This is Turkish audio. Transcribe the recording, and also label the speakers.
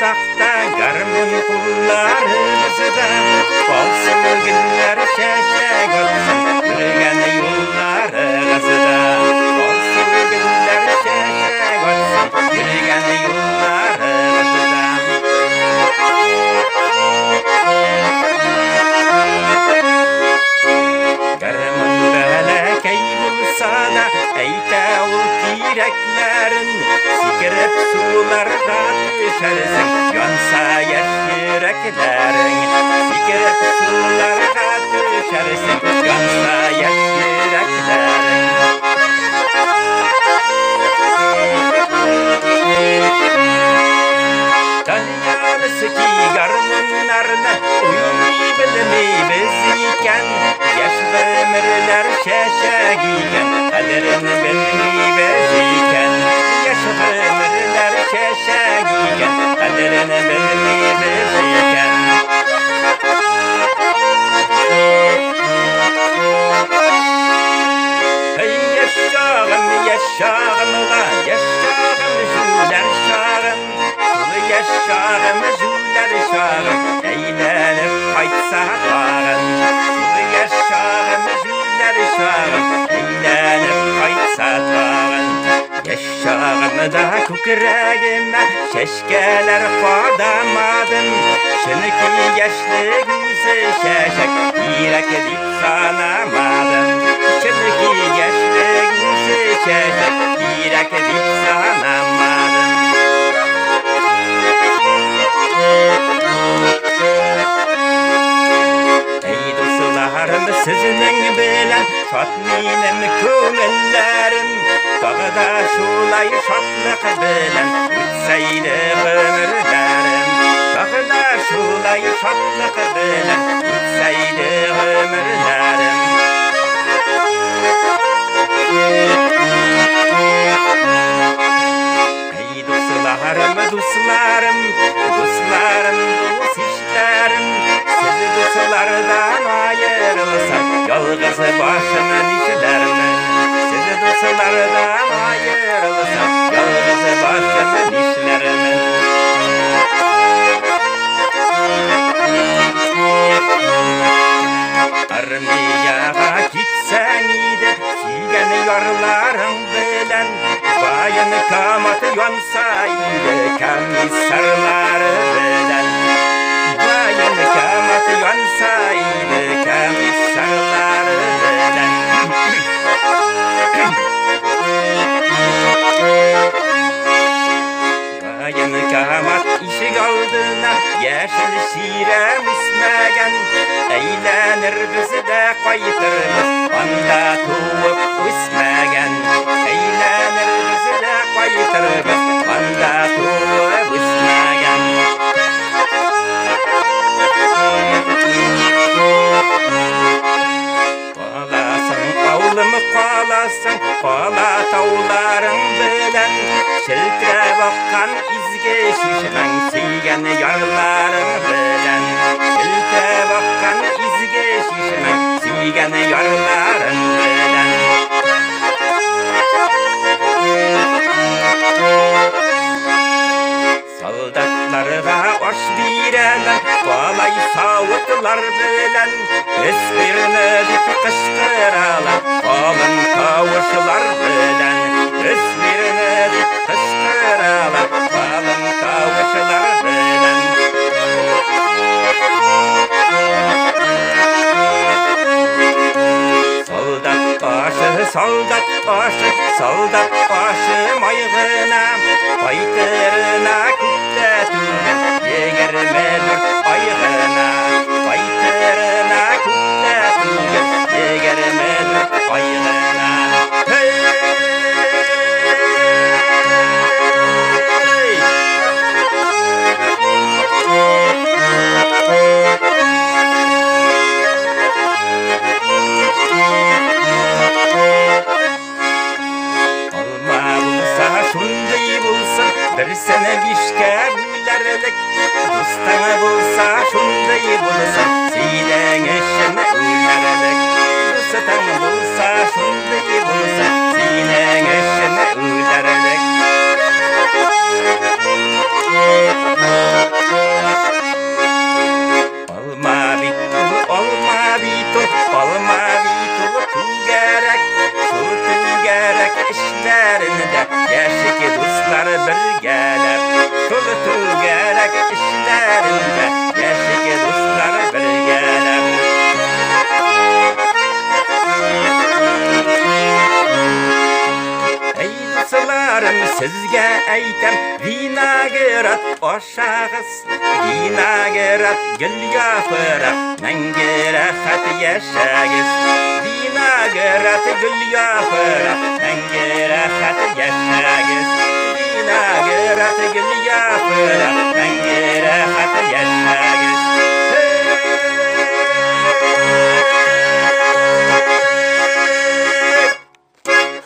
Speaker 1: sakta garmın kullarımızda olsun günler şeşek olsun yürüyen yollarımızda olsun günler şeşek olsun yürüyen yollarımızda. Garmın belekey bulsa da eyte ol kireklerin sikirip sularga düşersin yansa yaş yüreklerin sikirip sularga düşersin yansa yaş yüreklerin. Tanıyalısı ki garmınlarına uyumayı bilmeyiz iken yaş ömürler şeşek iken kaderini bilmeyiz iken yaş ömürler şeşek iken kaderini bilmeyiz iken. Hey yaşağım yaşağım la yaşağım şuler şağım yaşağım şuler şağım eğlenip kaytsa bağın yaşağım şuler şağım eğlenip kaytsa bağın. Yaşağım da kükreğime şeşkeler kodamadım şunki yaşlığımızı şeşek yürek edip sanamadım şunki yaşlığımızı şeşek yürek edip sanamadım. Ey dostlarım sizning bilen şat menim ko'ngillerim dağda şulay şatlık bilen o'tsaydi ömürlerim dağda şulay şatlık bilen o'tsaydi ömürlerim. Ey dostlarım dostlarım dostlarım dost işlerim siz dostlardan ayrılsam yalnız başımın işlerimi siz dostlardan ayrılsam yalnız başımın işlerimi. Armiyaga gitsen iyiydi suygan yarlarım bilen bayın kamat yonsaydı kamissarları bilen bayın kamat yonsaydı kamissarları bilen. Bayın kamat işik aldığına yeşil şire müsmegen eğlenir bizi de kaytırmız anda tuğup üsmegen eğlenir bizi de kaytırmız anda tuğup üsmegen. Qalasın avlımı qalasın qala tavların bilen şiltre bakkan izge şişmen seygen yarlarım bilen şiltre bakkan izge şişmen seygen yarlarım bilen. Soldatlarga oş bireler qalay savutlar bilen esbirini dip kışkıralar qalın kavuşlar bilen esbirini dip kışkıralar qalın kavuşlar bilen. Soldat başı mayğına baytırına kutlatılgan yegerme dört ayğına baytırına kutlatılgan yegerme dört ayğına. Hey! Bir sene bişke bülerlik dostana bulsa şunday bulsa seyden eşine ülerlik dostan bulsa şunday bulsa seyden eşine ülerlik. birgeler. Şulutu gerek işlerinde yaşık dostlar birgeler. Ey dostlarım sizge aytam vinagrat oşağız, vinagrat gül yapıra mengere hat yaşağız. Vinagrat gül yapıra mengere hat yaşağız. Vinagrat gül yapıra